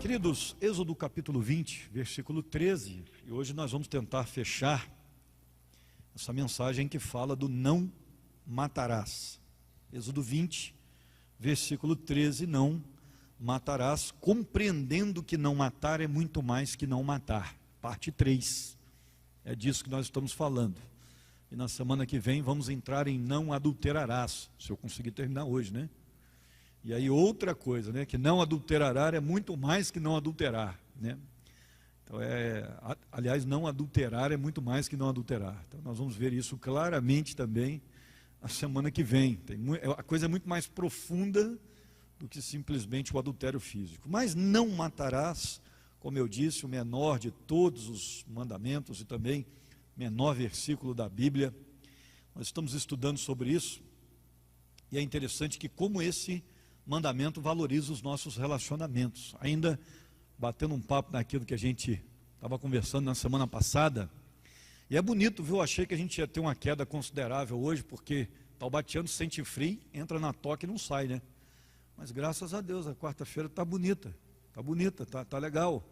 Queridos, Êxodo capítulo 20, versículo 13, e hoje nós vamos tentar fechar essa mensagem que fala do não matarás. Êxodo 20, versículo 13, não matarás, compreendendo que não matar é muito mais que não matar. Parte 3, é disso que nós estamos falando. E na semana que vem vamos entrar em não adulterarás, se eu conseguir terminar hoje, né? E aí outra coisa, né, que não adulterar é muito mais que não adulterar, né? Então aliás, não adulterar é muito mais que não adulterar. Então nós vamos ver isso claramente também a semana que vem. A coisa é muito mais profunda do que simplesmente o adultério físico. Mas não matarás, como eu disse, o menor de todos os mandamentos e também menor versículo da Bíblia. Nós estamos estudando sobre isso e é interessante que como esse mandamento valoriza os nossos relacionamentos. Ainda batendo um papo naquilo que a gente estava conversando na semana passada, e é bonito, viu? Eu achei que a gente ia ter uma queda considerável hoje, porque Taubatiano sente frio, entra na toca e não sai, né? Mas graças a Deus, a quarta-feira está bonita, está legal.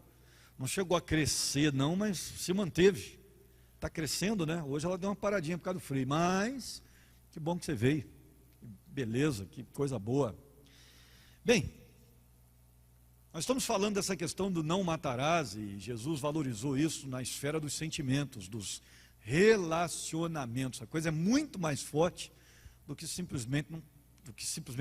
Não chegou a crescer não, mas se manteve. Está crescendo, né? Hoje ela deu uma paradinha por causa do frio, mas que bom que você veio. Beleza, que coisa boa. Bem, nós estamos falando dessa questão do não matarás, e Jesus valorizou isso na esfera dos sentimentos, dos relacionamentos. A coisa é muito mais forte do que simplesmente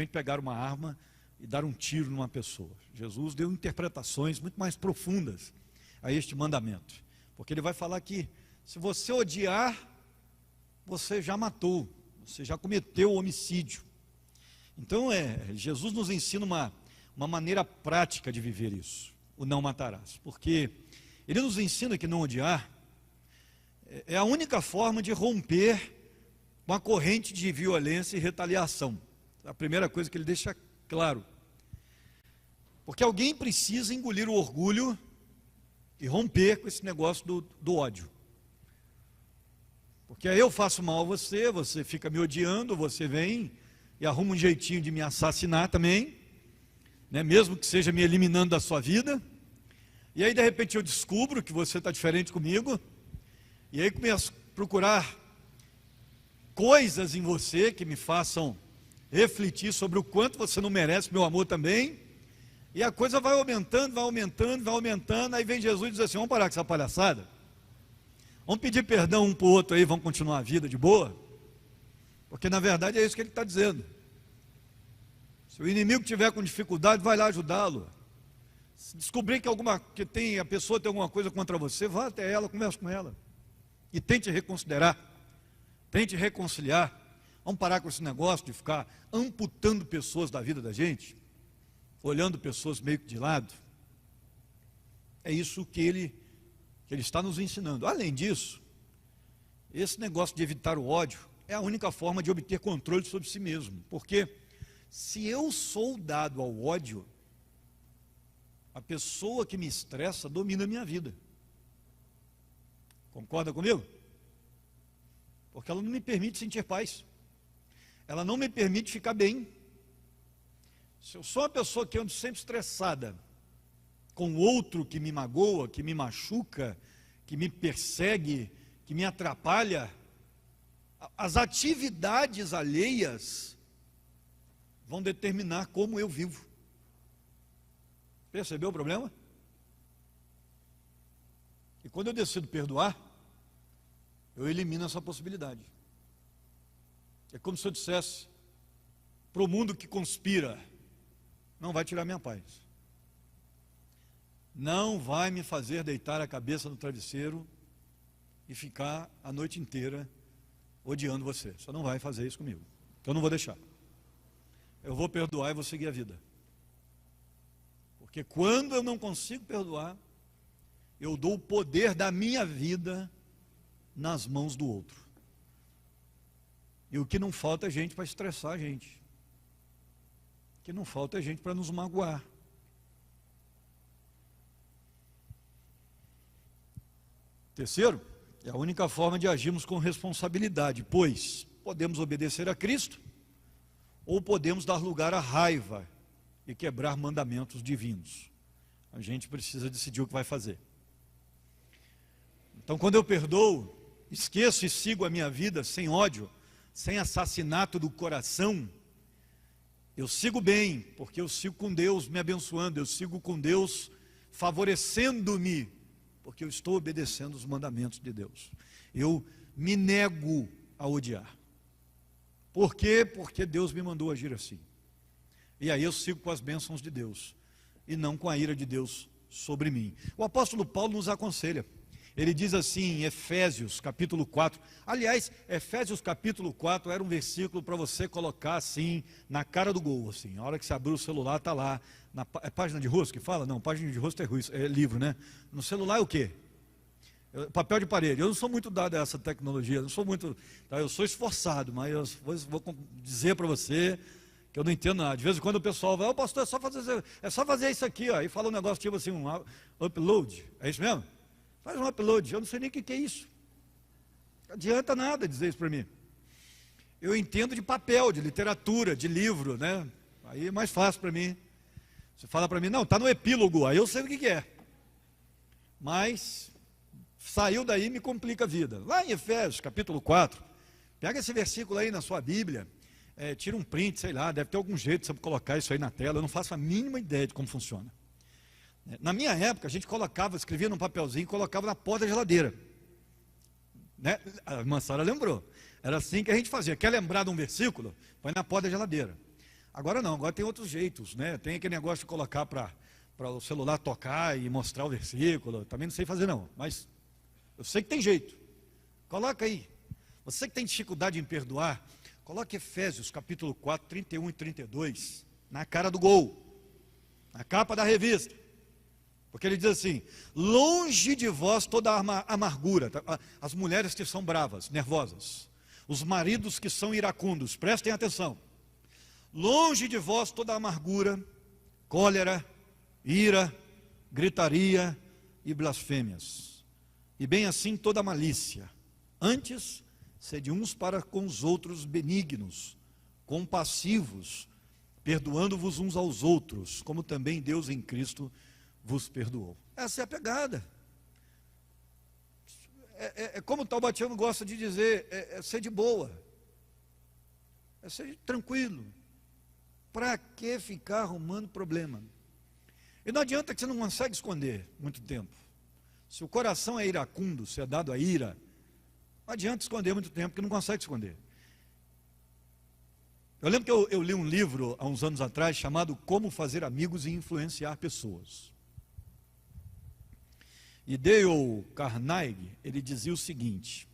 pegar uma arma e dar um tiro numa pessoa. Jesus deu interpretações muito mais profundas a este mandamento, porque ele vai falar que se você odiar, você já matou, você já cometeu homicídio. Então Jesus nos ensina uma maneira prática de viver isso, o não matarás, porque ele nos ensina que não odiar é a única forma de romper uma corrente de violência e retaliação. A primeira coisa que ele deixa claro, porque alguém precisa engolir o orgulho e romper com esse negócio do ódio. Porque aí eu faço mal a você, você fica me odiando, você vem e arruma um jeitinho de me assassinar também, né? Mesmo que seja me eliminando da sua vida, e aí de repente eu descubro que você está diferente comigo, e aí começo a procurar coisas em você que me façam refletir sobre o quanto você não merece meu amor também, e a coisa vai aumentando, aí vem Jesus e diz assim: vamos parar com essa palhaçada, vamos pedir perdão um para o outro aí, vamos continuar a vida de boa, porque na verdade é isso que ele está dizendo. Se o inimigo tiver com dificuldade, vai lá ajudá-lo. Se descobrir que a pessoa tem alguma coisa contra você, vá até ela, converse com ela e tente reconsiderar, tente reconciliar. Vamos parar com esse negócio de ficar amputando pessoas da vida da gente, olhando pessoas meio que de lado. É isso que ele está nos ensinando. Além disso, esse negócio de evitar o ódio é a única forma de obter controle sobre si mesmo, porque se eu sou dado ao ódio, a pessoa que me estressa domina a minha vida. Concorda comigo? Porque ela não me permite sentir paz, ela não me permite ficar bem. Se eu sou uma pessoa que ando sempre estressada com outro que me magoa, que me machuca, que me persegue, que me atrapalha, as atividades alheias vão determinar como eu vivo. Percebeu o problema? E quando eu decido perdoar, eu elimino essa possibilidade. É como se eu dissesse para o mundo que conspira: não vai tirar minha paz, não vai me fazer deitar a cabeça no travesseiro e ficar a noite inteira odiando você. Só não vai fazer isso comigo, então eu não vou deixar. Eu vou perdoar e vou seguir a vida. Porque quando eu não consigo perdoar, eu dou o poder da minha vida nas mãos do outro. E o que não falta é gente para estressar a gente. O que não falta é gente para nos magoar. Terceiro, é a única forma de agirmos com responsabilidade, pois podemos obedecer a Cristo, ou podemos dar lugar à raiva e quebrar mandamentos divinos. a gente precisa decidir o que vai fazer. Então, quando eu perdoo, esqueço e sigo a minha vida sem ódio, sem assassinato do coração, eu sigo bem, porque eu sigo com Deus me abençoando, eu sigo com Deus favorecendo-me, porque eu estou obedecendo os mandamentos de Deus. Eu me nego a odiar. Por quê? Porque Deus me mandou agir assim. E aí eu sigo com as bênçãos de Deus, e não com a ira de Deus sobre mim. O apóstolo Paulo nos aconselha. Ele diz assim em Efésios capítulo 4, aliás, Efésios capítulo 4 era um versículo para você colocar assim, na cara do gol, assim, a hora que você abrir o celular está lá, é página de rosto que fala? Não, página de rosto é livro, né? No celular é o quê? Papel de parede. Eu não sou muito dado a essa tecnologia, não sou muito, tá? Eu sou esforçado, mas eu vou dizer para você que eu não entendo nada. De vez em quando o pessoal vai, pastor, é só fazer isso aqui, ó, e fala um negócio tipo assim, um upload, é isso mesmo? Faz um upload, eu não sei nem o que é isso. Não adianta nada dizer isso para mim. Eu entendo de papel, de literatura, de livro, né? Aí é mais fácil para mim. Você fala para mim, não, está no epílogo, aí eu sei o que é. Mas saiu daí, me complica a vida. Lá em Efésios, capítulo 4, pega esse versículo aí na sua Bíblia, tira um print, sei lá, deve ter algum jeito de você colocar isso aí na tela, eu não faço a mínima ideia de como funciona. Na minha época, a gente escrevia num papelzinho e colocava na porta da geladeira. Né? A irmã Sara lembrou. Era assim que a gente fazia. Quer lembrar de um versículo? Põe na porta da geladeira. Agora não, agora tem outros jeitos, né? Tem aquele negócio de colocar para o celular tocar e mostrar o versículo. Também não sei fazer não, mas eu sei que tem jeito. Coloca aí. Você que tem dificuldade em perdoar, coloque Efésios capítulo 4, 31 e 32 na cara do gol, na capa da revista. Porque ele diz assim, longe de vós toda a amargura, as mulheres que são bravas, nervosas, os maridos que são iracundos, prestem atenção, longe de vós toda a amargura, cólera, ira, gritaria e blasfêmias, e bem assim toda a malícia, antes, sede uns para com os outros benignos, compassivos, perdoando-vos uns aos outros, como também Deus em Cristo vos perdoou. Essa é a pegada. Como o Taubatiano gosta de dizer, ser de boa, é ser tranquilo. Para que ficar arrumando problema? E não adianta que você não consegue esconder muito tempo. Se o coração é iracundo, se é dado a ira, não adianta esconder muito tempo, porque não consegue esconder. Eu lembro que eu li um livro há uns anos atrás chamado Como Fazer Amigos e Influenciar Pessoas. E Dale Carnegie, ele dizia o seguinte,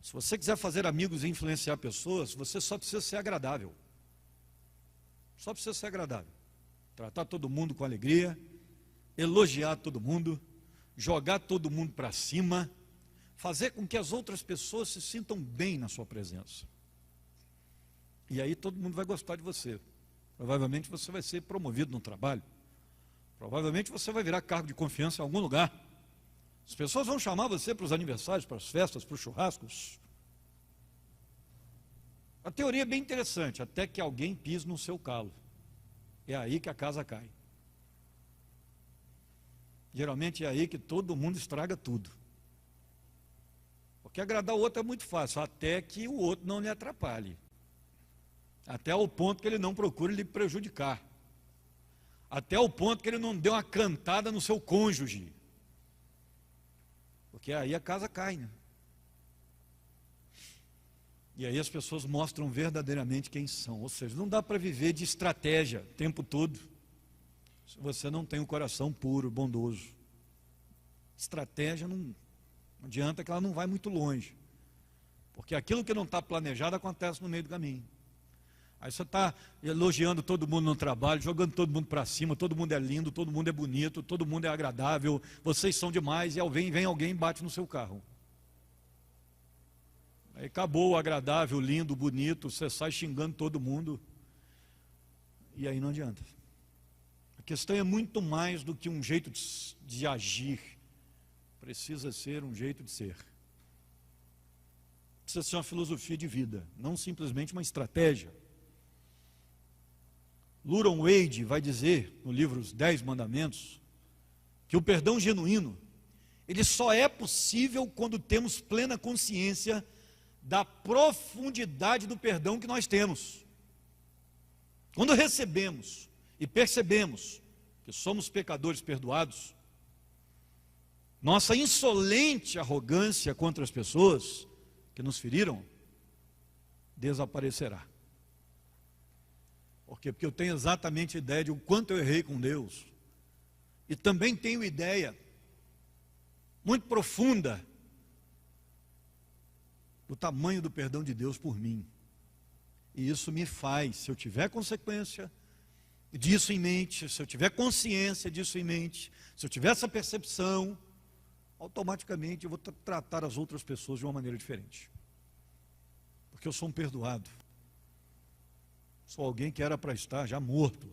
se você quiser fazer amigos e influenciar pessoas, você só precisa ser agradável. Só precisa ser agradável. Tratar todo mundo com alegria, elogiar todo mundo, jogar todo mundo para cima, fazer com que as outras pessoas se sintam bem na sua presença. E aí todo mundo vai gostar de você. Provavelmente você vai ser promovido no trabalho. Provavelmente você vai virar cargo de confiança em algum lugar. As pessoas vão chamar você para os aniversários, para as festas, para os churrascos. A teoria é bem interessante, até que alguém pise no seu calo. É aí que a casa cai. Geralmente é aí que todo mundo estraga tudo. Porque agradar o outro é muito fácil, até que o outro não lhe atrapalhe. Até o ponto que ele não procure lhe prejudicar. Até o ponto que ele não dê uma cantada no seu cônjuge. Porque aí a casa cai, né? E aí as pessoas mostram verdadeiramente quem são. Ou seja, não dá para viver de estratégia o tempo todo, se você não tem um coração puro, bondoso. Estratégia não adianta, que ela não vai muito longe. Porque aquilo que não está planejado acontece no meio do caminho. Aí você está elogiando todo mundo no trabalho, jogando todo mundo para cima, todo mundo é lindo, todo mundo é bonito, todo mundo é agradável, vocês são demais, e vem alguém e bate no seu carro. Aí acabou o agradável, lindo, bonito, você sai xingando todo mundo, e aí não adianta. A questão é muito mais do que um jeito de agir, precisa ser um jeito de ser. Precisa ser uma filosofia de vida, não simplesmente uma estratégia. Luron Wade vai dizer, no livro Os 10 Mandamentos, que o perdão genuíno, ele só é possível quando temos plena consciência da profundidade do perdão que nós temos. Quando recebemos e percebemos que somos pecadores perdoados, nossa insolente arrogância contra as pessoas que nos feriram desaparecerá. Por quê? Porque eu tenho exatamente ideia de o quanto eu errei com Deus. E também tenho ideia muito profunda do tamanho do perdão de Deus por mim. E isso me faz, se eu tiver consequência disso em mente, se eu tiver consciência disso em mente, se eu tiver essa percepção, automaticamente eu vou tratar as outras pessoas de uma maneira diferente. Porque eu sou um perdoado. Sou alguém que era para estar já morto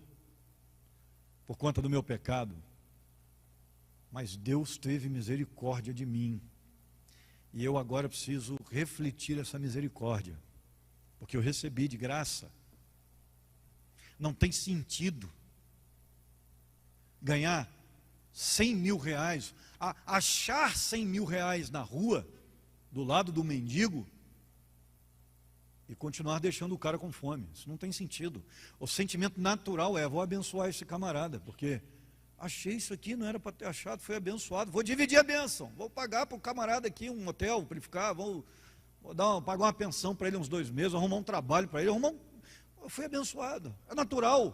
por conta do meu pecado. Mas Deus teve misericórdia de mim. E eu agora preciso refletir essa misericórdia, porque eu recebi de graça. Não tem sentido ganhar 100 mil reais, achar 100 mil reais na rua, do lado do mendigo, e continuar deixando o cara com fome. Isso não tem sentido. O sentimento natural é: vou abençoar esse camarada, porque achei isso aqui, não era para ter achado, foi abençoado, vou dividir a bênção, vou pagar para o camarada aqui um hotel para ele ficar, vou pagar uma pensão para ele uns 2 meses, arrumar um trabalho para ele, fui abençoado. É natural.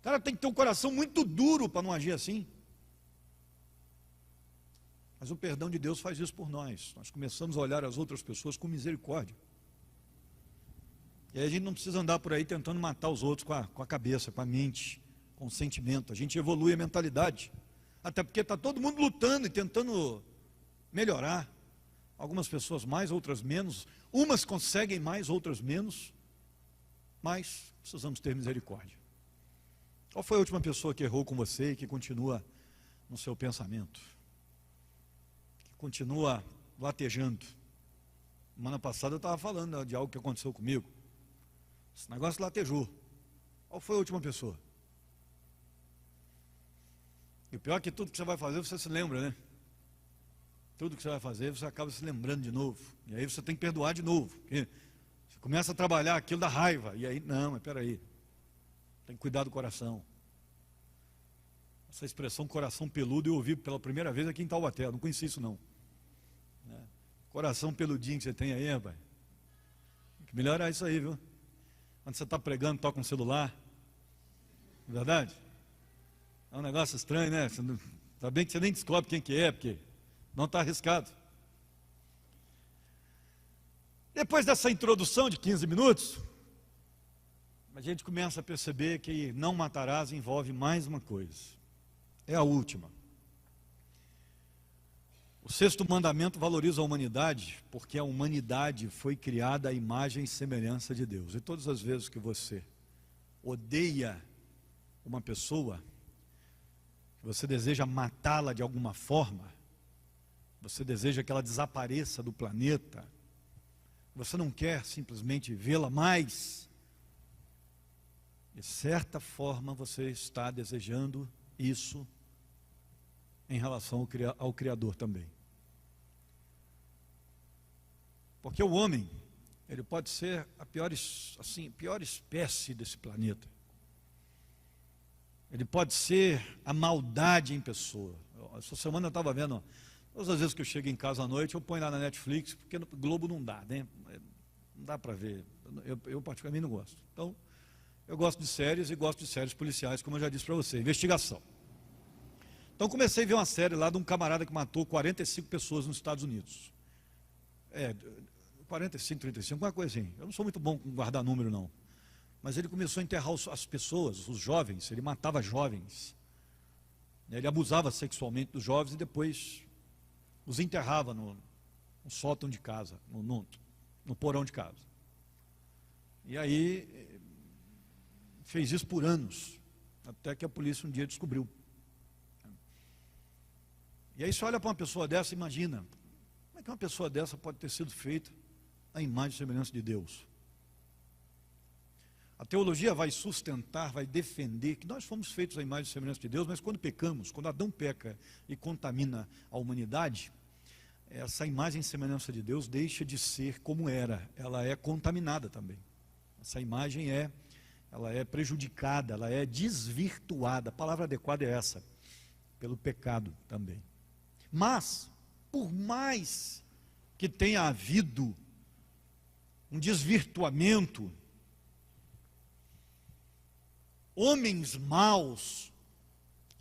O cara tem que ter um coração muito duro para não agir assim. Mas o perdão de Deus faz isso por nós. Nós começamos a olhar as outras pessoas com misericórdia. E aí a gente não precisa andar por aí tentando matar os outros com a cabeça, com a mente, com o sentimento. A gente evolui a mentalidade. Até porque está todo mundo lutando e tentando melhorar. Algumas pessoas mais, outras menos. Umas conseguem mais, outras menos. Mas precisamos ter misericórdia. Qual foi a última pessoa que errou com você e que continua no seu pensamento? Que continua latejando? Semana passada eu estava falando de algo que aconteceu comigo. Esse negócio latejou. Qual foi a última pessoa? E o pior é que tudo que você vai fazer, você se lembra, né? Tudo que você vai fazer, você acaba se lembrando de novo. E aí você tem que perdoar de novo. Porque você começa a trabalhar aquilo da raiva. E aí, não, mas peraí. Tem que cuidar do coração. Essa expressão coração peludo eu ouvi pela primeira vez aqui em Taubaté. Não conheci isso não. Coração peludinho que você tem aí, rapaz. Tem que melhorar isso aí, viu? Quando você está pregando, toca um celular. Não é verdade? É um negócio estranho, né? Está bem que você nem descobre quem que é, porque não está arriscado. Depois dessa introdução de 15 minutos, a gente começa a perceber que não matarás envolve mais uma coisa. É a última. O 6º mandamento valoriza a humanidade, porque a humanidade foi criada à imagem e semelhança de Deus. E todas as vezes que você odeia uma pessoa, que você deseja matá-la de alguma forma, você deseja que ela desapareça do planeta, você não quer simplesmente vê-la mais, de certa forma você está desejando isso em relação ao Criador também. Porque o homem, ele pode ser a pior espécie desse planeta. Ele pode ser a maldade em pessoa. Essa semana eu estava vendo, todas as vezes que eu chego em casa à noite, eu ponho lá na Netflix, porque no Globo não dá, né? Não dá para ver. Eu particularmente não gosto. Então, eu gosto de séries e gosto de séries policiais, como eu já disse para você, investigação. Então comecei a ver uma série lá de um camarada que matou 45 pessoas nos Estados Unidos. 45, 35, alguma coisa assim. Eu não sou muito bom com guardar número não. Mas ele começou a enterrar as pessoas, os jovens, ele matava jovens. Ele abusava sexualmente dos jovens e depois os enterrava no sótão de casa, no porão de casa. E aí fez isso por anos, até que a polícia um dia descobriu. E aí você olha para uma pessoa dessa e imagina, como é que uma pessoa dessa pode ter sido feita à imagem e semelhança de Deus? A teologia vai sustentar, vai defender que nós fomos feitos à imagem e semelhança de Deus, mas quando pecamos, quando Adão peca e contamina a humanidade, essa imagem e semelhança de Deus deixa de ser como era, ela é contaminada também. Essa imagem ela é prejudicada, ela é desvirtuada, a palavra adequada é essa, pelo pecado também. Mas, por mais que tenha havido um desvirtuamento, homens maus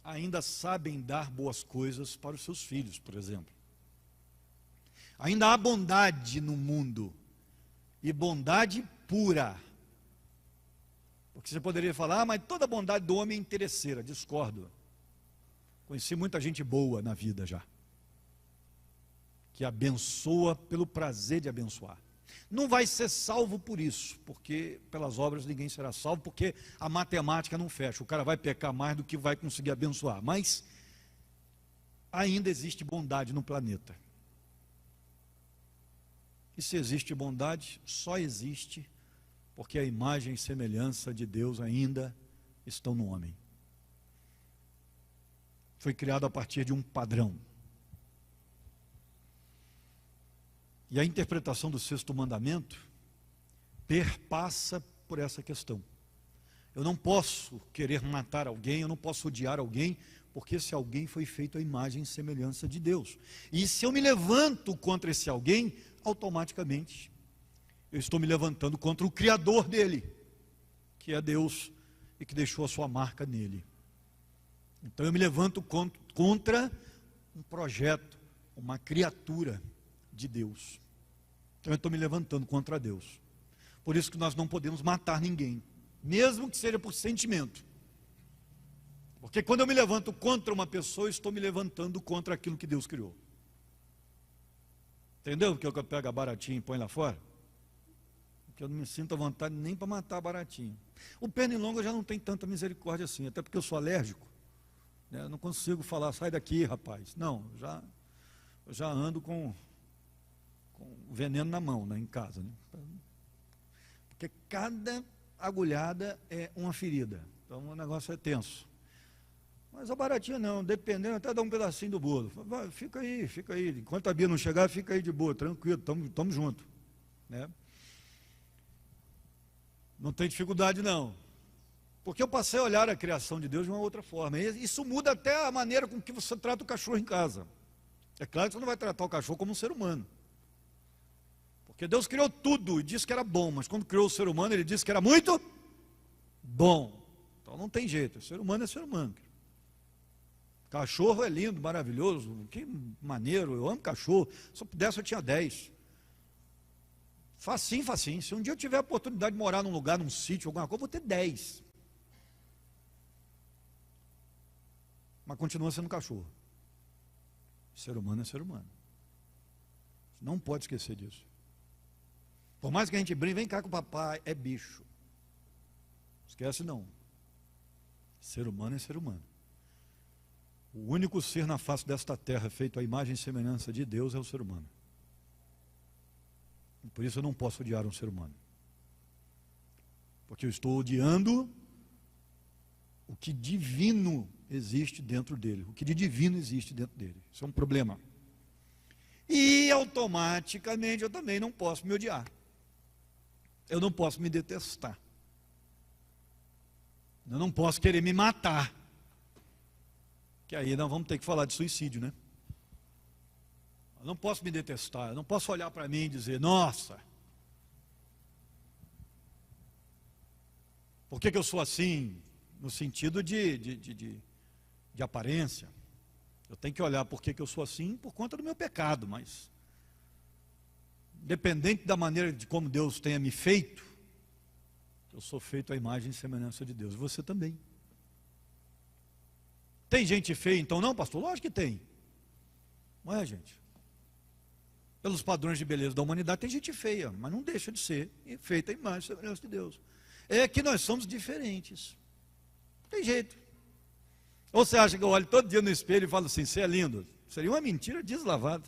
ainda sabem dar boas coisas para os seus filhos, por exemplo. Ainda há bondade no mundo, e bondade pura. Porque você poderia falar, mas toda bondade do homem é interesseira. Discordo. Conheci muita gente boa na vida já, que abençoa pelo prazer de abençoar. Não vai ser salvo por isso, porque pelas obras ninguém será salvo, porque a matemática não fecha. O cara vai pecar mais do que vai conseguir abençoar. Mas ainda existe bondade no planeta. E se existe bondade, só existe porque a imagem e semelhança de Deus ainda estão no homem. Foi criado a partir de um padrão. E a interpretação do sexto mandamento perpassa por essa questão. Eu não posso querer matar alguém, eu não posso odiar alguém, porque esse alguém foi feito à imagem e semelhança de Deus. E se eu me levanto contra esse alguém, automaticamente eu estou me levantando contra o Criador dele, que é Deus e que deixou a sua marca nele. Então eu me levanto contra um projeto, uma criatura de Deus. Então eu estou me levantando contra Deus. Por isso que nós não podemos matar ninguém, mesmo que seja por sentimento. Porque quando eu me levanto contra uma pessoa, eu estou me levantando contra aquilo que Deus criou. Entendeu? Que eu pego a baratinha e põe lá fora? Porque eu não me sinto à vontade nem para matar a baratinha. O pernilongo já não tem tanta misericórdia assim, até porque eu sou alérgico. Né? Eu não consigo falar, sai daqui, rapaz. Não, eu já ando com veneno na mão, né, em casa. Né? Porque cada agulhada é uma ferida. Então o negócio é tenso. Mas a baratinha não, dependendo, até dá um pedacinho do bolo. Vai, fica aí. Enquanto a Bia não chegar, fica aí de boa, tranquilo, estamos juntos. Né? Não tem dificuldade não. Porque eu passei a olhar a criação de Deus de uma outra forma. E isso muda até a maneira com que você trata o cachorro em casa. É claro que você não vai tratar o cachorro como um ser humano. Porque Deus criou tudo e disse que era bom, mas quando criou o ser humano, ele disse que era muito bom. Então não tem jeito, ser humano é ser humano. Cachorro é lindo, maravilhoso, que maneiro, eu amo cachorro. Se eu pudesse eu tinha 10. Facinho. Se um dia eu tiver a oportunidade de morar num lugar, num sítio, alguma coisa, eu vou ter 10. Mas continua sendo cachorro. Ser humano é ser humano. Não pode esquecer disso. Por mais que a gente brinque, vem cá com o papai, é bicho. Esquece não. Ser humano é ser humano. O único ser na face desta terra feito à imagem e semelhança de Deus é o ser humano. E por isso eu não posso odiar um ser humano. Porque eu estou odiando o que divino existe dentro dele. O que de divino existe dentro dele. Isso é um problema. E automaticamente eu também não posso me odiar. Eu não posso me detestar. Eu não posso querer me matar. Que aí nós vamos ter que falar de suicídio, né? Eu não posso me detestar, eu não posso olhar para mim e dizer, nossa, por que eu sou assim? No sentido de aparência. Eu tenho que olhar por que eu sou assim por conta do meu pecado, mas independente da maneira de como Deus tenha me feito, eu sou feito à imagem e semelhança de Deus. Você também. Tem gente feia então não, pastor? Lógico que tem. Não é, gente? Pelos padrões de beleza da humanidade tem gente feia, mas não deixa de ser feita à imagem e semelhança de Deus. É que nós somos diferentes. Não tem jeito. Ou você acha que eu olho todo dia no espelho e falo assim, você é lindo? Seria uma mentira deslavada.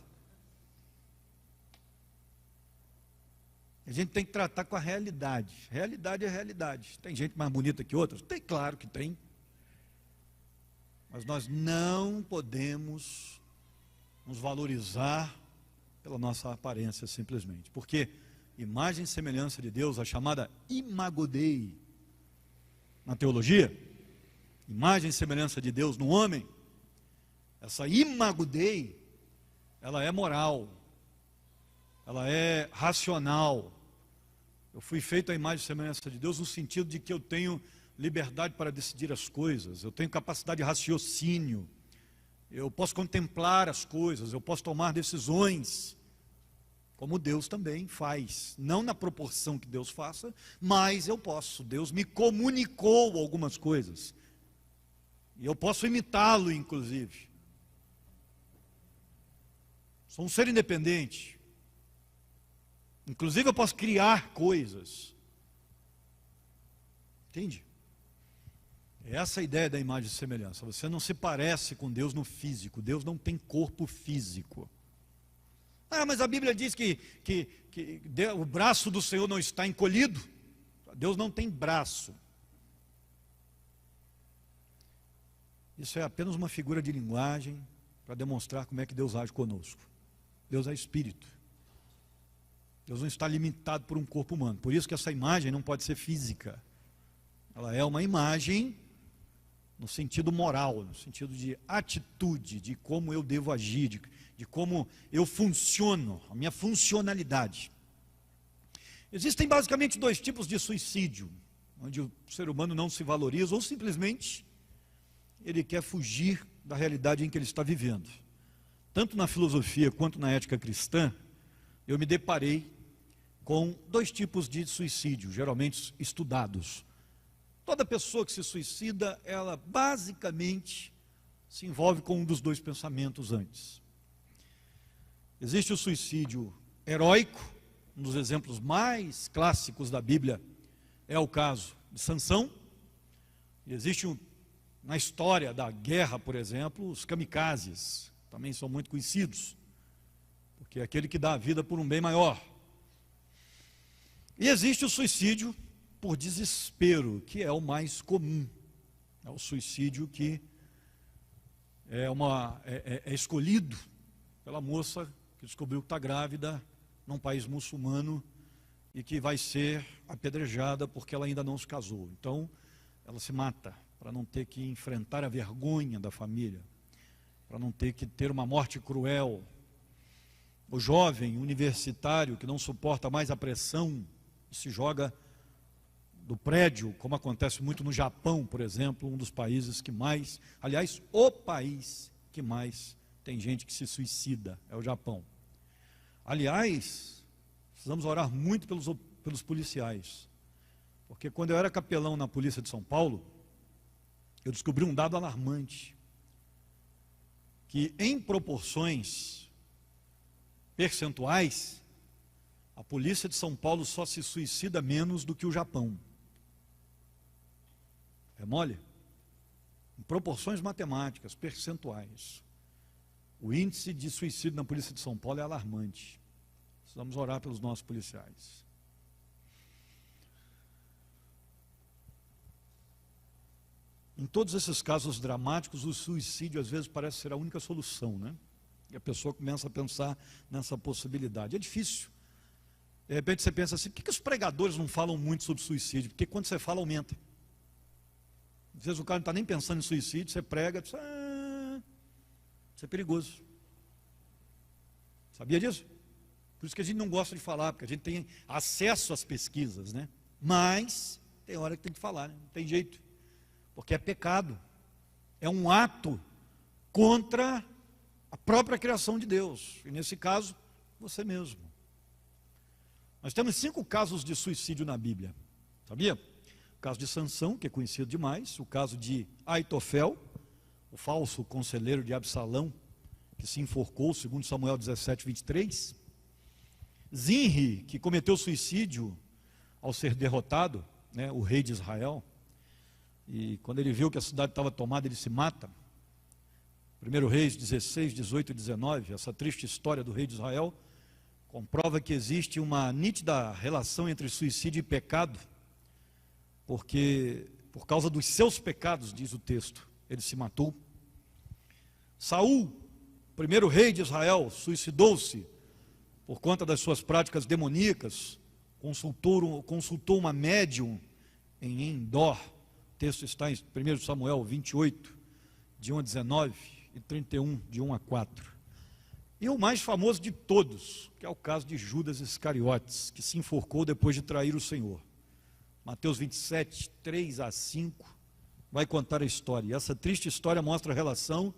A gente tem que tratar com a realidade. Realidade é realidade. Tem gente mais bonita que outras? Tem, claro que tem. Mas nós não podemos nos valorizar pela nossa aparência simplesmente. Porque imagem e semelhança de Deus, a chamada imago Dei na teologia, imagem e semelhança de Deus no homem, essa imago Dei, ela é moral, ela é racional. Eu fui feito à imagem e semelhança de Deus no sentido de que eu tenho liberdade para decidir as coisas, eu tenho capacidade de raciocínio, eu posso contemplar as coisas, eu posso tomar decisões, como Deus também faz, não na proporção que Deus faça, mas eu posso. Deus me comunicou algumas coisas, e eu posso imitá-lo inclusive. Sou um ser independente, inclusive eu posso criar coisas, entende? Essa é a ideia da imagem e semelhança. Você não se parece com Deus no físico. Deus não tem corpo físico. Ah, mas a Bíblia diz que o braço do Senhor não está encolhido. Deus não tem braço. Isso é apenas uma figura de linguagem para demonstrar como é que Deus age conosco. Deus é espírito. Deus não está limitado por um corpo humano. Por isso que essa imagem não pode ser física. Ela é uma imagem no sentido moral, no sentido de atitude, de como eu devo agir, de como eu funciono, a minha funcionalidade. Existem basicamente dois tipos de suicídio, onde o ser humano não se valoriza ou simplesmente ele quer fugir da realidade em que ele está vivendo. Tanto na filosofia quanto na ética cristã, eu me deparei com dois tipos de suicídio, geralmente estudados. Toda pessoa que se suicida, ela basicamente se envolve com um dos dois pensamentos antes. Existe o suicídio heróico, um dos exemplos mais clássicos da Bíblia é o caso de Sansão. E existe na história da guerra, por exemplo, os kamikazes, também são muito conhecidos, porque é aquele que dá a vida por um bem maior. E existe o suicídio por desespero, que é o mais comum. É o suicídio que é escolhido pela moça que descobriu que está grávida num país muçulmano e que vai ser apedrejada porque ela ainda não se casou. Então, ela se mata para não ter que enfrentar a vergonha da família, para não ter que ter uma morte cruel. O jovem universitário que não suporta mais a pressão e se joga do prédio, como acontece muito no Japão, por exemplo, um dos países que mais, aliás, o país que mais tem gente que se suicida, é o Japão. Aliás, precisamos orar muito pelos policiais, porque quando eu era capelão na Polícia de São Paulo, eu descobri um dado alarmante, que em proporções percentuais, a Polícia de São Paulo só se suicida menos do que o Japão. É mole? Em proporções matemáticas, percentuais. O índice de suicídio na Polícia de São Paulo é alarmante. Precisamos orar pelos nossos policiais. Em todos esses casos dramáticos, o suicídio às vezes parece ser a única solução, né? E a pessoa começa a pensar nessa possibilidade. É difícil. De repente você pensa assim, por que os pregadores não falam muito sobre suicídio? Porque quando você fala, aumenta. Às vezes o cara não está nem pensando em suicídio, você prega, diz, isso é perigoso. Sabia disso? Por isso que a gente não gosta de falar, porque a gente tem acesso às pesquisas, né? Mas tem hora que tem que falar, né? Não tem jeito. Porque é pecado. É um ato contra a própria criação de Deus. E nesse caso, você mesmo. Nós temos 5 casos de suicídio na Bíblia. Sabia? O caso de Sansão, que é conhecido demais. O caso de Aitofel, o falso conselheiro de Absalão, que se enforcou, segundo Samuel 17, 23. Zinri, que cometeu suicídio ao ser derrotado, né, o rei de Israel. E quando ele viu que a cidade estava tomada, ele se mata. 1 Reis 16, 18 e 19, essa triste história do rei de Israel, comprova que existe uma nítida relação entre suicídio e pecado, porque por causa dos seus pecados, diz o texto, ele se matou. Saul, primeiro rei de Israel, suicidou-se por conta das suas práticas demoníacas, consultou uma médium em Endor. O texto está em 1 Samuel 28, de 1 a 19, e 31, de 1 a 4. E o mais famoso de todos, que é o caso de Judas Iscariotes, que se enforcou depois de trair o Senhor. Mateus 27, 3 a 5, vai contar a história. E essa triste história mostra a relação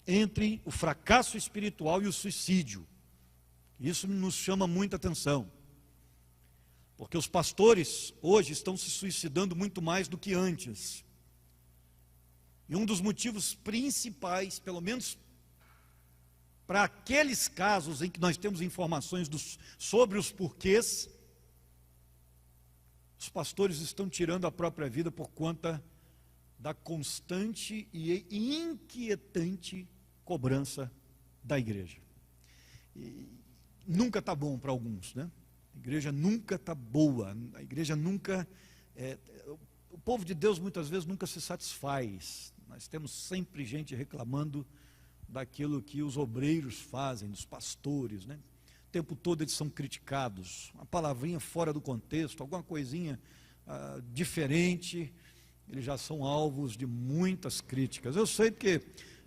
entre o fracasso espiritual e o suicídio. Isso nos chama muita atenção, porque os pastores hoje estão se suicidando muito mais do que antes. E um dos motivos principais, pelo menos para aqueles casos em que nós temos informações sobre os porquês, os pastores estão tirando a própria vida por conta da constante e inquietante cobrança da igreja. E nunca está bom para alguns, né? A igreja nunca está boa, a igreja nunca... o povo de Deus muitas vezes nunca se satisfaz. Nós temos sempre gente reclamando daquilo que os obreiros fazem, dos pastores, né? O tempo todo eles são criticados, uma palavrinha fora do contexto, alguma coisinha diferente, eles já são alvos de muitas críticas. Eu sei porque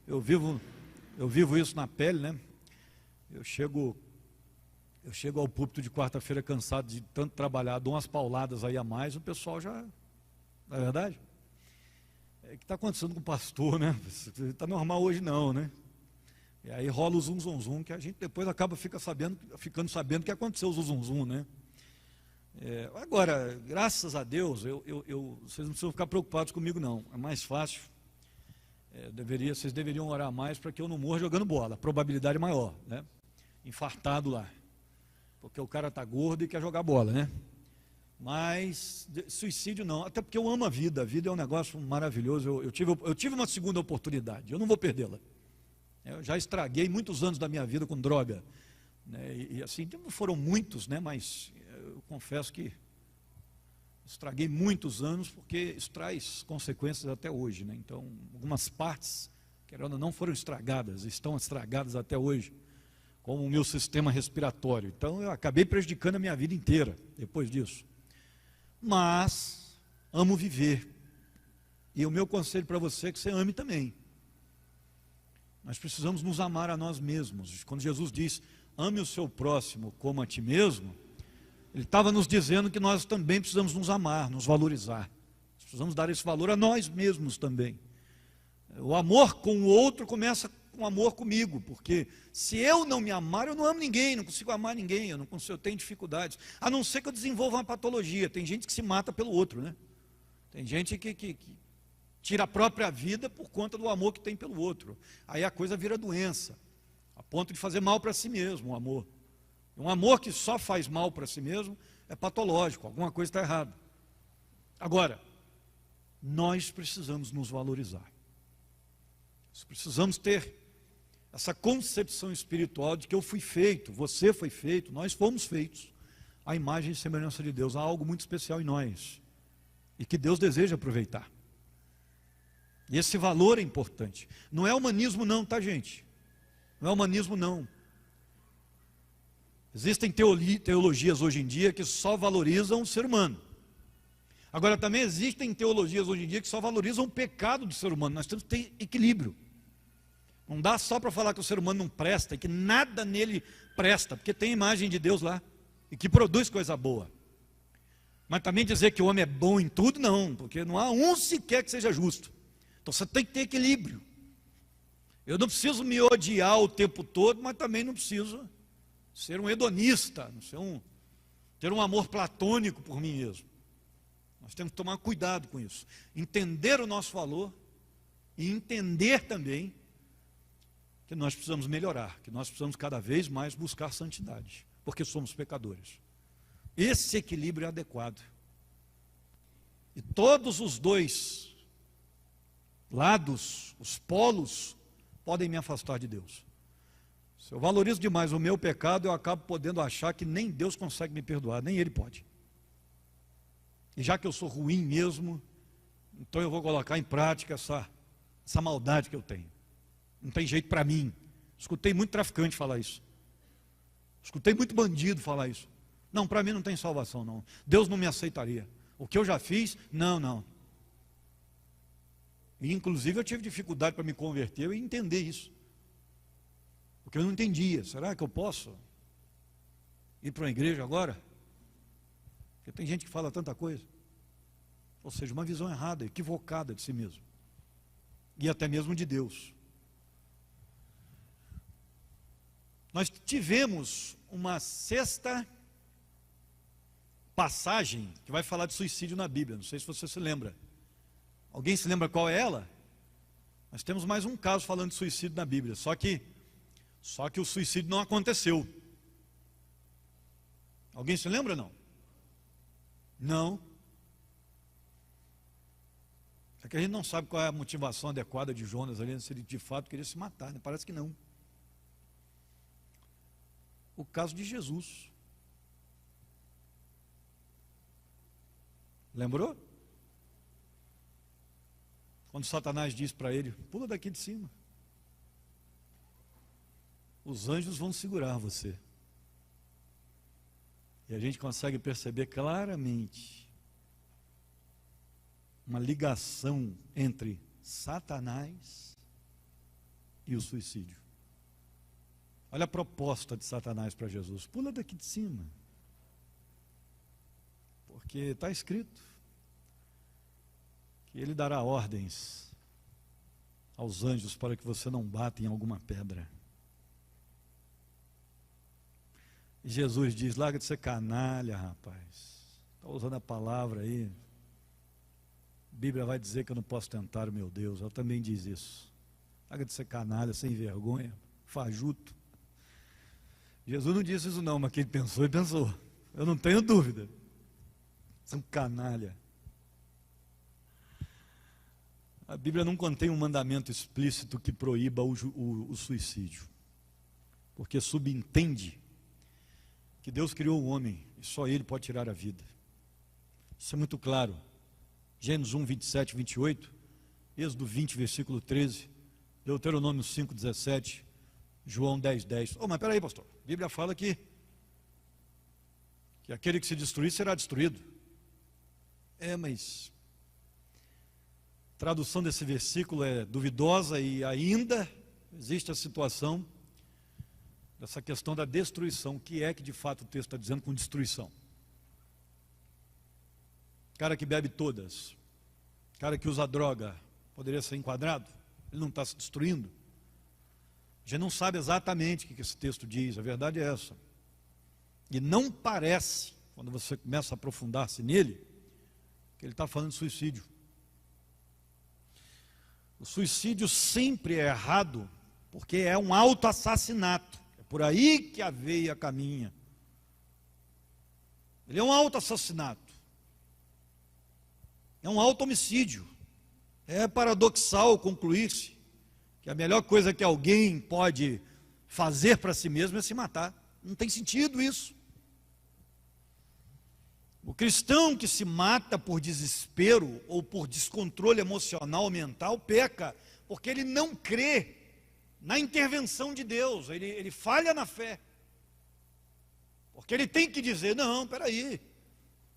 eu vivo isso na pele, né? Eu chego ao púlpito de quarta-feira cansado de tanto trabalhar, dou umas pauladas aí a mais, o pessoal já, não é verdade? O que está acontecendo com o pastor, né? Está normal hoje não, né? E aí rola o zum, que a gente depois acaba ficando sabendo o que aconteceu, o zum, né? Agora, graças a Deus, vocês não precisam ficar preocupados comigo não, é mais fácil. Vocês deveriam orar mais para que eu não morra jogando bola, a probabilidade é maior, né? Infartado lá, porque o cara está gordo e quer jogar bola, né? Mas suicídio não, até porque eu amo a vida é um negócio maravilhoso. Eu tive uma segunda oportunidade, eu não vou perdê-la. Eu já estraguei muitos anos da minha vida com droga, né? E assim, não foram muitos, né? Mas eu confesso que estraguei muitos anos, porque isso traz consequências até hoje, né? Então, algumas partes, querendo ou não, foram estragadas, estão estragadas até hoje, como o meu sistema respiratório. Então, eu acabei prejudicando a minha vida inteira, depois disso. Mas, amo viver. E o meu conselho para você é que você ame também. Nós precisamos nos amar a nós mesmos. Quando Jesus diz, ame o seu próximo como a ti mesmo, ele estava nos dizendo que nós também precisamos nos amar, nos valorizar. Precisamos dar esse valor a nós mesmos também. O amor com o outro começa com amor comigo, porque se eu não me amar, eu não amo ninguém, não consigo amar ninguém, eu tenho dificuldades, a não ser que eu desenvolva uma patologia. Tem gente que se mata pelo outro, né? Tem gente que tira a própria vida por conta do amor que tem pelo outro. Aí a coisa vira doença, a ponto de fazer mal para si mesmo, o amor. Um amor que só faz mal para si mesmo é patológico, alguma coisa está errada. Agora, nós precisamos nos valorizar. Nós precisamos ter essa concepção espiritual de que eu fui feito, você foi feito, nós fomos feitos à imagem e semelhança de Deus. Há algo muito especial em nós e que Deus deseja aproveitar. E esse valor é importante. Não é humanismo não, tá, gente? Não é humanismo não. Existem teologias hoje em dia que só valorizam o ser humano. Agora também existem teologias hoje em dia que só valorizam o pecado do ser humano. Nós temos que ter equilíbrio. Não dá só para falar que o ser humano não presta e que nada nele presta, porque tem a imagem de Deus lá e que produz coisa boa. Mas também dizer que o homem é bom em tudo, não, porque não há um sequer que seja justo. Então você tem que ter equilíbrio. Eu não preciso me odiar o tempo todo, mas também não preciso ser um hedonista, ter um amor platônico por mim mesmo. Nós temos que tomar cuidado com isso. Entender o nosso valor e entender também que nós precisamos melhorar, que nós precisamos cada vez mais buscar santidade, porque somos pecadores. Esse equilíbrio é adequado. E todos os dois lados, os polos, podem me afastar de Deus. Se eu valorizo demais o meu pecado, eu acabo podendo achar que nem Deus consegue me perdoar, nem Ele pode. E já que eu sou ruim mesmo, então eu vou colocar em prática essa maldade que eu tenho. Não tem jeito para mim. Escutei muito traficante falar isso. Escutei muito bandido falar isso. Não, para mim não tem salvação não. Deus não me aceitaria. O que eu já fiz, não. E inclusive eu tive dificuldade para me converter e entender isso. Porque eu não entendia. Será que eu posso ir para uma igreja agora? Porque tem gente que fala tanta coisa. Ou seja, uma visão errada, equivocada de si mesmo. E até mesmo de Deus. Nós tivemos uma sexta passagem que vai falar de suicídio na Bíblia. Não sei se você se lembra. Alguém se lembra qual é ela? Nós temos mais um caso falando de suicídio na Bíblia. Só que o suicídio não aconteceu. Alguém se lembra, não? Não. É que a gente não sabe qual é a motivação adequada de Jonas ali, se ele de fato queria se matar, né? Parece que não. O caso de Jesus. Lembrou? Quando Satanás diz para ele, pula daqui de cima. Os anjos vão segurar você. E a gente consegue perceber claramente uma ligação entre Satanás e o suicídio. Olha a proposta de Satanás para Jesus. Pula daqui de cima. Porque está escrito que ele dará ordens aos anjos para que você não bata em alguma pedra. E Jesus diz, larga de ser canalha, rapaz. Está usando a palavra aí. A Bíblia vai dizer que eu não posso tentar o meu Deus. Ela também diz isso. Larga de ser canalha, sem vergonha, fajuto. Jesus não disse isso não, mas quem pensou, ele pensou. Eu não tenho dúvida. São canalha. A Bíblia não contém um mandamento explícito que proíba o suicídio. Porque subentende que Deus criou o homem e só Ele pode tirar a vida. Isso é muito claro. Gênesis 1, 27, 28, Êxodo 20, versículo 13, Deuteronômio 5, 17, João 10, 10. Mas peraí, pastor, a Bíblia fala que aquele que se destruir será destruído. Mas a tradução desse versículo é duvidosa e ainda existe a situação dessa questão da destruição. O que é que de fato o texto está dizendo com destruição? Cara que bebe todas, cara que usa droga, poderia ser enquadrado? Ele não está se destruindo? A gente não sabe exatamente o que esse texto diz, a verdade é essa. E não parece, quando você começa a aprofundar-se nele, que ele está falando de suicídio. O suicídio sempre é errado, porque é um autoassassinato. É por aí que a veia caminha. Ele é um autoassassinato. É um auto-homicídio. É paradoxal concluir-se que a melhor coisa que alguém pode fazer para si mesmo é se matar. Não tem sentido isso. O cristão que se mata por desespero ou por descontrole emocional ou mental peca, porque ele não crê na intervenção de Deus, ele falha na fé. Porque ele tem que dizer, não, peraí,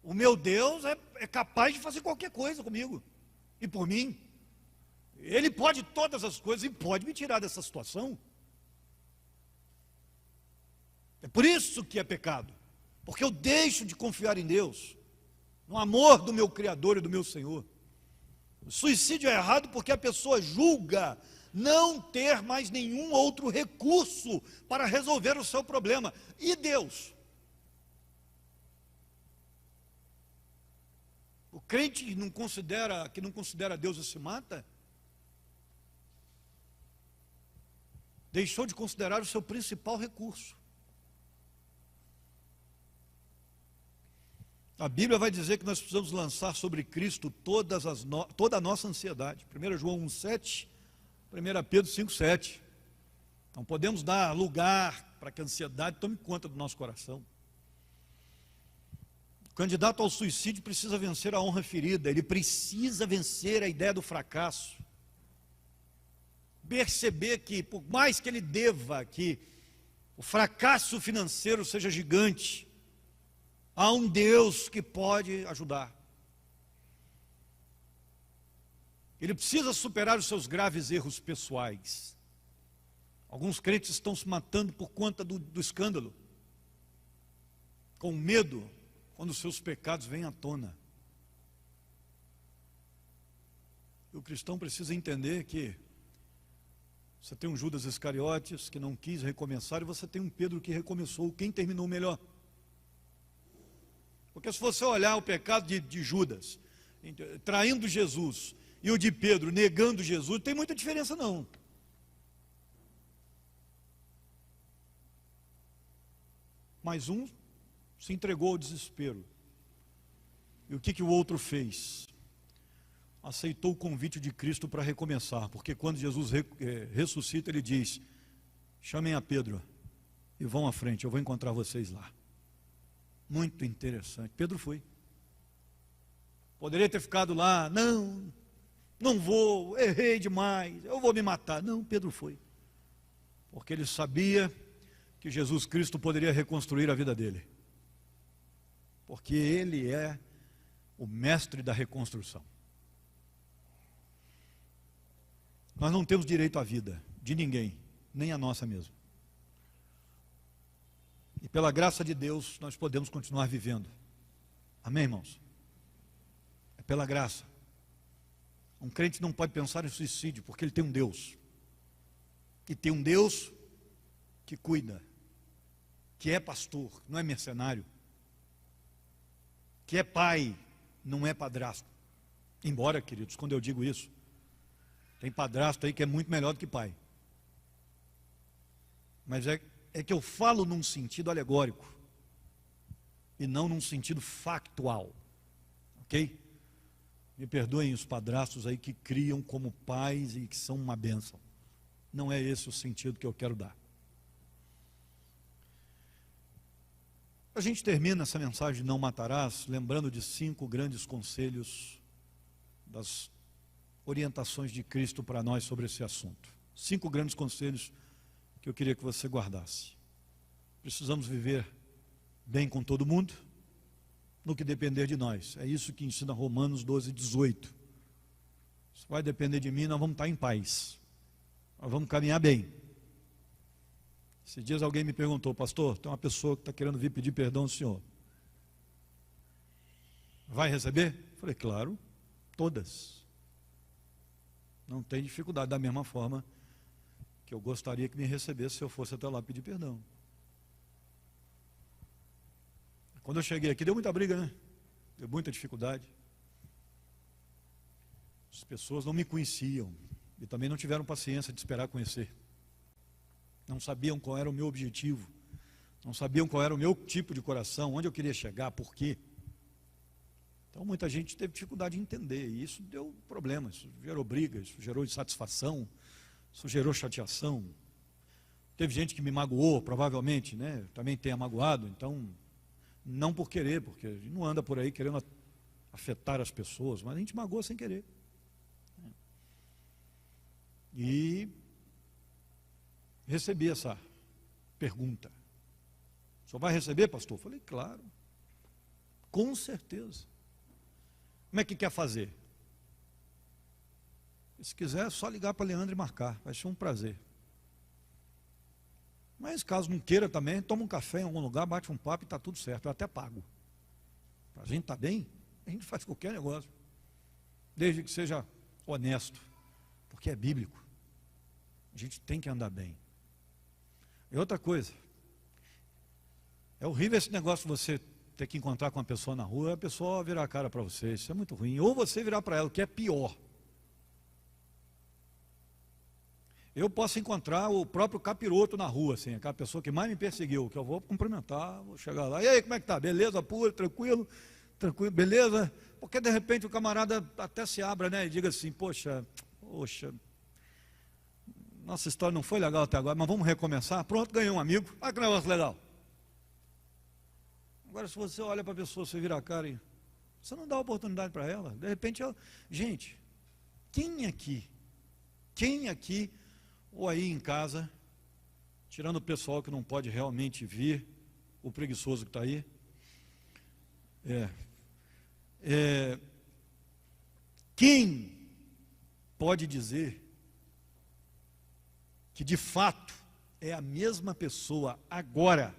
o meu Deus é capaz de fazer qualquer coisa comigo e por mim. Ele pode todas as coisas e pode me tirar dessa situação. É por isso que é pecado. Porque eu deixo de confiar em Deus, no amor do meu Criador e do meu Senhor. O suicídio é errado porque a pessoa julga não ter mais nenhum outro recurso para resolver o seu problema. E Deus? O crente que não considera Deus e se mata, deixou de considerar o seu principal recurso. A Bíblia vai dizer que nós precisamos lançar sobre Cristo toda a nossa ansiedade. 1 João 1,7, 1 Pedro 5,7. Não podemos dar lugar para que a ansiedade tome conta do nosso coração. O candidato ao suicídio precisa vencer a honra ferida, ele precisa vencer a ideia do fracasso. Perceber que, por mais que ele deva, que o fracasso financeiro seja gigante, há um Deus que pode ajudar. Ele precisa superar os seus graves erros pessoais. Alguns crentes estão se matando por conta do escândalo, com medo quando os seus pecados vêm à tona. E o cristão precisa entender que você tem um Judas Iscariotes que não quis recomeçar, e você tem um Pedro que recomeçou. Quem terminou melhor? Porque se você olhar o pecado de Judas, traindo Jesus, e o de Pedro negando Jesus, não tem muita diferença não. Mas um se entregou ao desespero. E o que o outro fez? Aceitou o convite de Cristo para recomeçar, porque quando Jesus ressuscita, ele diz: chamem a Pedro e vão à frente, eu vou encontrar vocês lá. Muito interessante. Pedro foi. Poderia ter ficado lá: não vou, errei demais, eu vou me matar. Não, Pedro foi, porque ele sabia que Jesus Cristo poderia reconstruir a vida dele, porque ele é o mestre da reconstrução. Nós não temos direito à vida de ninguém, nem a nossa mesmo. E pela graça de Deus, nós podemos continuar vivendo. Amém, irmãos? É pela graça. Um crente não pode pensar em suicídio, porque ele tem um Deus. E tem um Deus que cuida, que é pastor, não é mercenário, que é pai, não é padrasto. Embora, queridos, quando eu digo isso, tem padrasto aí que é muito melhor do que pai. Mas é que eu falo num sentido alegórico e não num sentido factual. Ok? Me perdoem os padrastos aí que criam como pais e que são uma bênção. Não é esse o sentido que eu quero dar. A gente termina essa mensagem de não matarás, lembrando de 5 grandes conselhos das orientações de Cristo para nós sobre esse assunto. 5 grandes conselhos que eu queria que você guardasse. Precisamos viver bem com todo mundo, no que depender de nós. É isso que ensina Romanos 12:18. Se vai depender de mim, nós vamos estar em paz. Nós vamos caminhar bem. Esses dias alguém me perguntou: pastor, tem uma pessoa que está querendo vir pedir perdão ao senhor. Vai receber? Eu falei: claro, todas. Não tem dificuldade, da mesma forma que eu gostaria que me recebesse se eu fosse até lá pedir perdão. Quando eu cheguei aqui, deu muita briga, né? Deu muita dificuldade. As pessoas não me conheciam e também não tiveram paciência de esperar conhecer. Não sabiam qual era o meu objetivo, não sabiam qual era o meu tipo de coração, onde eu queria chegar, por quê. Então muita gente teve dificuldade de entender, e isso deu problemas, isso gerou brigas, isso gerou insatisfação, isso gerou chateação. Teve gente que me magoou, provavelmente, né? Também tenha magoado, então, não por querer, porque a gente não anda por aí querendo afetar as pessoas, mas a gente magoa sem querer. E recebi essa pergunta: o senhor vai receber, pastor? Eu falei: claro, com certeza. Como é que quer fazer? Se quiser, é só ligar para Leandro e marcar, vai ser um prazer. Mas caso não queira também, toma um café em algum lugar, bate um papo e está tudo certo, eu até pago. Para a gente estar bem, a gente faz qualquer negócio, desde que seja honesto, porque é bíblico. A gente tem que andar bem. E outra coisa, é horrível esse negócio de você ter que encontrar com uma pessoa na rua, a pessoa virar a cara para você, isso é muito ruim. Ou você virar para ela, o que é pior. Eu posso encontrar o próprio capiroto na rua, assim, aquela pessoa que mais me perseguiu, que eu vou cumprimentar, vou chegar lá: e aí, como é que tá? Beleza, pura, tranquilo, beleza? Porque de repente o camarada até se abra, né, e diga assim: poxa, Nossa história não foi legal até agora, mas vamos recomeçar. Pronto, ganhei um amigo. Olha que negócio legal. Agora, se você olha para a pessoa, você vira a cara e você não dá oportunidade para ela. De repente, gente, quem aqui, ou aí em casa, tirando o pessoal que não pode realmente vir, o preguiçoso que está aí, quem pode dizer que de fato é a mesma pessoa agora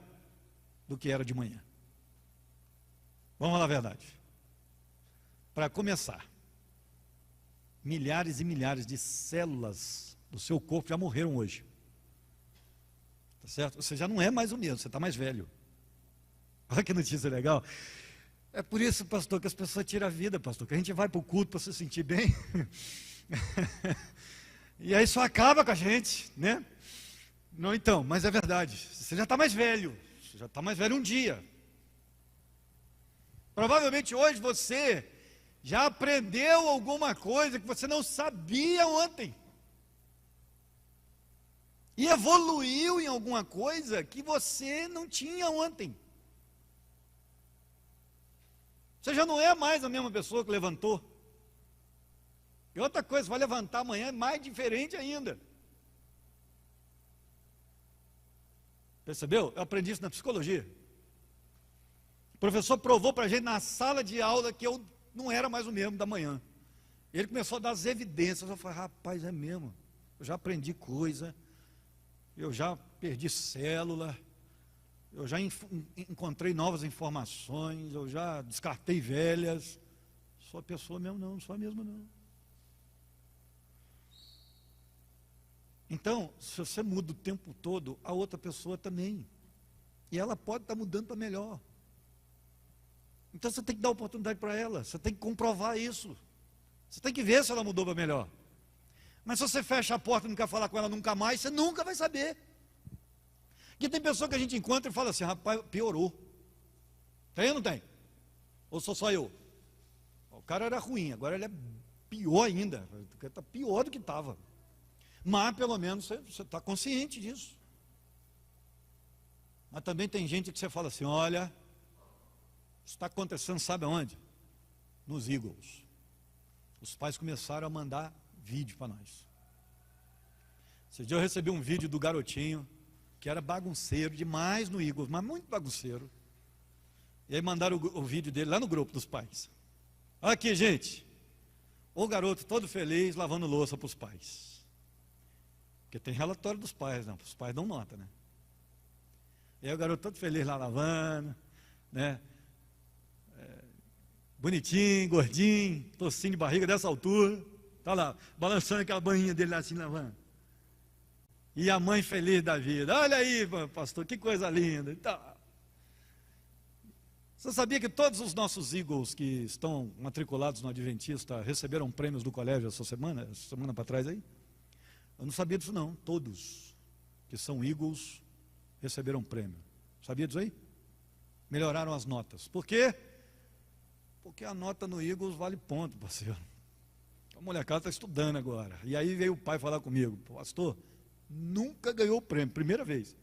do que era de manhã? Vamos falar a verdade. Para começar, milhares e milhares de células do seu corpo já morreram hoje. Tá certo? Você já não é mais o mesmo, você está mais velho. Olha que notícia legal. É por isso, pastor, que as pessoas tiram a vida, pastor, que a gente vai para o culto para se sentir bem. E aí só acaba com a gente, né? Não, então, mas é verdade. Você já está mais velho. Você já está mais velho um dia. Provavelmente hoje você já aprendeu alguma coisa que você não sabia ontem. E evoluiu em alguma coisa que você não tinha ontem. Você já não é mais a mesma pessoa que levantou. E outra coisa, vai levantar amanhã é mais diferente ainda. Percebeu? Eu aprendi isso na psicologia. O professor provou para a gente na sala de aula que eu não era mais o mesmo da manhã. Ele começou a dar as evidências. Eu falei, rapaz, é mesmo. Eu já aprendi coisa. Eu já perdi célula. Eu já encontrei novas informações. Eu já descartei velhas. Sou a pessoa mesmo não sou a mesma não. Então, se você muda o tempo todo, a outra pessoa também. E ela pode estar mudando para melhor. Então você tem que dar oportunidade para ela. Você tem que comprovar isso. Você tem que ver se ela mudou para melhor. Mas se você fecha a porta e não quer falar com ela nunca mais, você nunca vai saber. Porque tem pessoa que a gente encontra e fala assim, rapaz, piorou. Tem ou não tem? Ou sou só eu? O cara era ruim, agora ele é pior ainda. Está pior do que estava. Mas pelo menos você está consciente disso. Mas também tem gente que você fala assim, olha, isso está acontecendo sabe aonde? Nos Eagles. Os pais começaram a mandar vídeo para nós. Esse dia eu recebi um vídeo do garotinho, que era bagunceiro demais no Eagles, mas muito bagunceiro. E aí mandaram o vídeo dele lá no grupo dos pais. Olha aqui, gente. O garoto todo feliz, lavando louça para os pais. Porque tem relatório dos pais, não, os pais dão nota, né? E aí o garoto todo feliz lá lavando, né? Bonitinho, gordinho, tocinho de barriga dessa altura, tá lá, balançando aquela banhinha dele lá assim, lavando. E a mãe feliz da vida, olha aí, pastor, que coisa linda. Então, você sabia que todos os nossos Eagles que estão matriculados no Adventista receberam prêmios do colégio essa semana para trás aí? Eu não sabia disso não, todos que são Eagles receberam prêmio. Sabia disso aí? Melhoraram as notas. Por quê? Porque a nota no Eagles vale ponto, parceiro. A molecada está estudando agora. E aí veio o pai falar comigo, pastor, nunca ganhou o prêmio, primeira vez.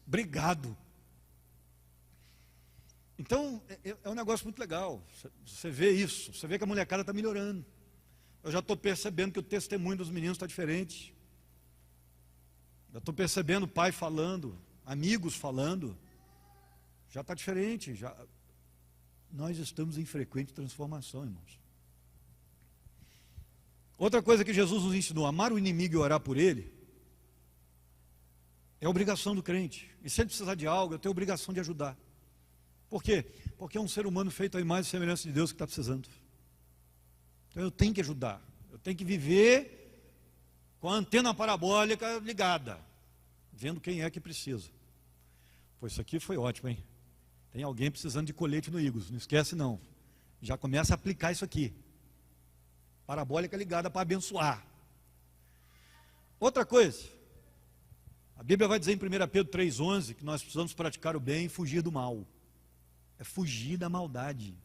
Obrigado. Então, é um negócio muito legal. Você vê isso, você vê que a molecada está melhorando. Eu já estou percebendo que o testemunho dos meninos está diferente. Já estou percebendo o pai falando, amigos falando. Já está diferente. Nós estamos em frequente transformação, irmãos. Outra coisa que Jesus nos ensinou, amar o inimigo e orar por ele, é obrigação do crente. E se ele precisar de algo, eu tenho obrigação de ajudar. Por quê? Porque é um ser humano feito à imagem e semelhança de Deus que está precisando. Então eu tenho que ajudar, eu tenho que viver com a antena parabólica ligada, vendo quem é que precisa. Pô, isso aqui foi ótimo, hein? Tem alguém precisando de colete no Eagles, não esquece não. Já começa a aplicar isso aqui. Parabólica ligada para abençoar. Outra coisa, a Bíblia vai dizer em 1 Pedro 3,11 que nós precisamos praticar o bem e fugir do mal. É fugir da maldade.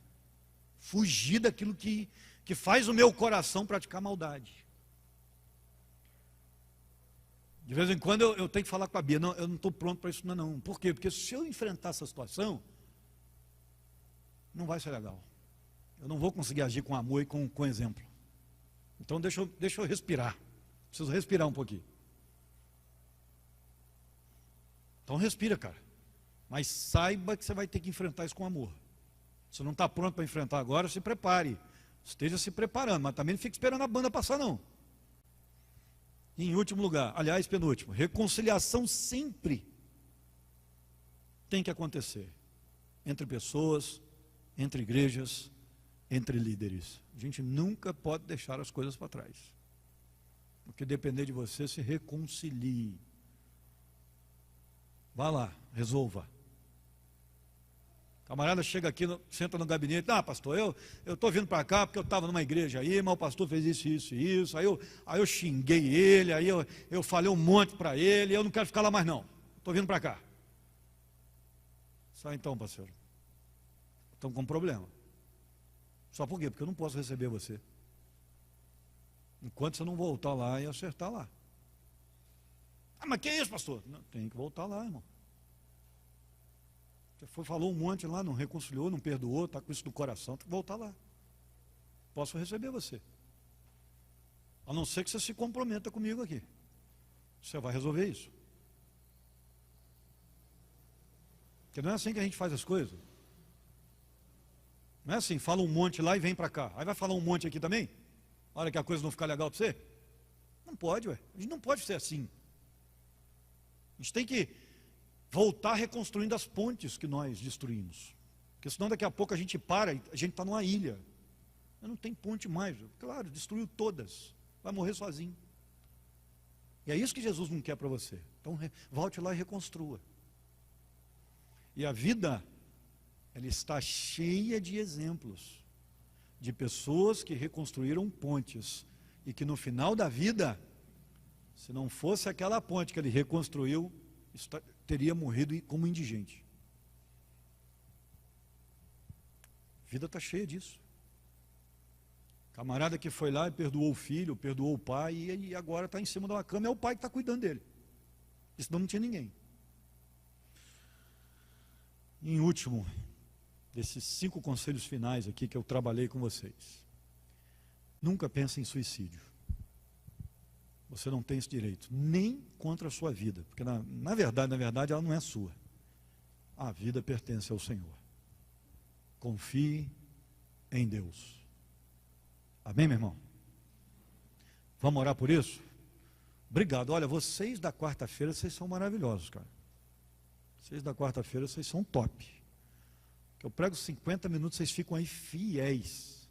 Fugir daquilo que faz o meu coração praticar maldade. De vez em quando eu tenho que falar com a Bia, não, eu não estou pronto para isso não. Por quê? Porque se eu enfrentar essa situação, não vai ser legal. Eu não vou conseguir agir com amor e com exemplo. Então deixa eu respirar. Preciso respirar um pouquinho. Então respira, cara. Mas saiba que você vai ter que enfrentar isso com amor. Se não está pronto para enfrentar agora, se prepare. Esteja se preparando, mas também não fique esperando a banda passar, não. E em último lugar, aliás, penúltimo, reconciliação sempre tem que acontecer. Entre pessoas, entre igrejas, entre líderes. A gente nunca pode deixar as coisas para trás. Porque depender de você, se reconcilie. Vá lá, resolva. Camarada chega aqui, senta no gabinete, pastor, eu estou vindo para cá porque eu estava numa igreja aí, mas o pastor fez isso e isso, aí eu xinguei ele, aí eu falei um monte para ele, eu não quero ficar lá mais não, estou vindo para cá. Só então, parceiro, estamos com um problema. Só por quê? Porque eu não posso receber você, enquanto você não voltar lá e acertar lá. Mas que é isso, pastor? Não, tem que voltar lá, irmão. Você falou um monte lá, não reconciliou, não perdoou, está com isso no coração, tem que voltar lá. Posso receber você. A não ser que você se comprometa comigo aqui. Você vai resolver isso. Porque não é assim que a gente faz as coisas. Não é assim, fala um monte lá e vem para cá. Aí vai falar um monte aqui também? Na hora que a coisa não ficar legal para você? Não pode, ué. A gente não pode ser assim. A gente tem que voltar reconstruindo as pontes que nós destruímos. Porque senão daqui a pouco a gente para e a gente está numa ilha. Não tem ponte mais. Claro, destruiu todas. Vai morrer sozinho. E é isso que Jesus não quer para você. Então volte lá e reconstrua. E a vida, ela está cheia de exemplos. De pessoas que reconstruíram pontes. E que no final da vida, se não fosse aquela ponte que ele reconstruiu, teria morrido como indigente. A vida está cheia disso. Camarada que foi lá e perdoou o filho, perdoou o pai, e agora está em cima de uma cama, é o pai que está cuidando dele. Senão não tinha ninguém. E em último, desses 5 conselhos finais aqui que eu trabalhei com vocês. Nunca pense em suicídio. Você não tem esse direito, nem contra a sua vida, porque na verdade ela não é sua. A vida pertence ao Senhor. Confie em Deus. Amém, meu irmão? Vamos orar por isso? Obrigado. Olha, vocês da quarta-feira, vocês são maravilhosos, cara. Vocês da quarta-feira, vocês são top. Que eu prego 50 minutos, vocês ficam aí fiéis.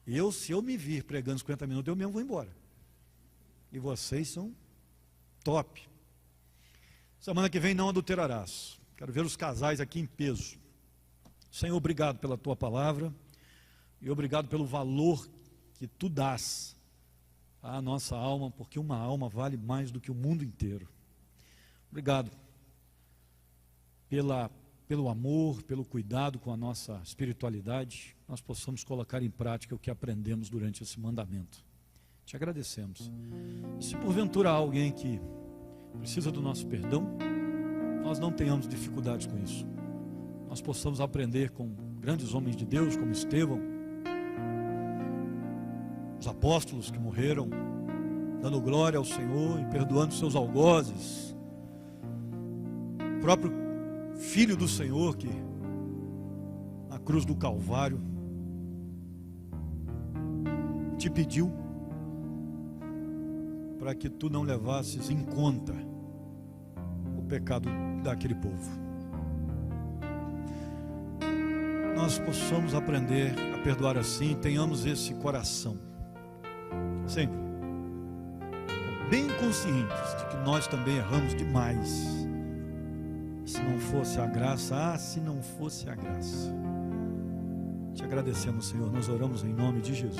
E se eu me vir pregando 50 minutos, eu mesmo vou embora. E vocês são top. Semana que vem não adulterarás. Quero ver os casais aqui em peso. Senhor, obrigado pela tua palavra. E obrigado pelo valor que tu dás à nossa alma, porque uma alma vale mais do que o mundo inteiro. Obrigado pelo amor, pelo cuidado com a nossa espiritualidade. Nós possamos colocar em prática o que aprendemos durante esse mandamento. Te agradecemos. Se porventura há alguém que precisa do nosso perdão, nós não tenhamos dificuldades com isso. Nós possamos aprender com grandes homens de Deus, como Estevão, os apóstolos que morreram, dando glória ao Senhor e perdoando seus algozes. O próprio Filho do Senhor que, na cruz do Calvário, te pediu para que tu não levasses em conta o pecado daquele povo. Nós possamos aprender a perdoar assim, tenhamos esse coração, sempre, bem conscientes de que nós também erramos demais. Se não fosse a graça, se não fosse a graça. Te agradecemos, Senhor, nós oramos em nome de Jesus.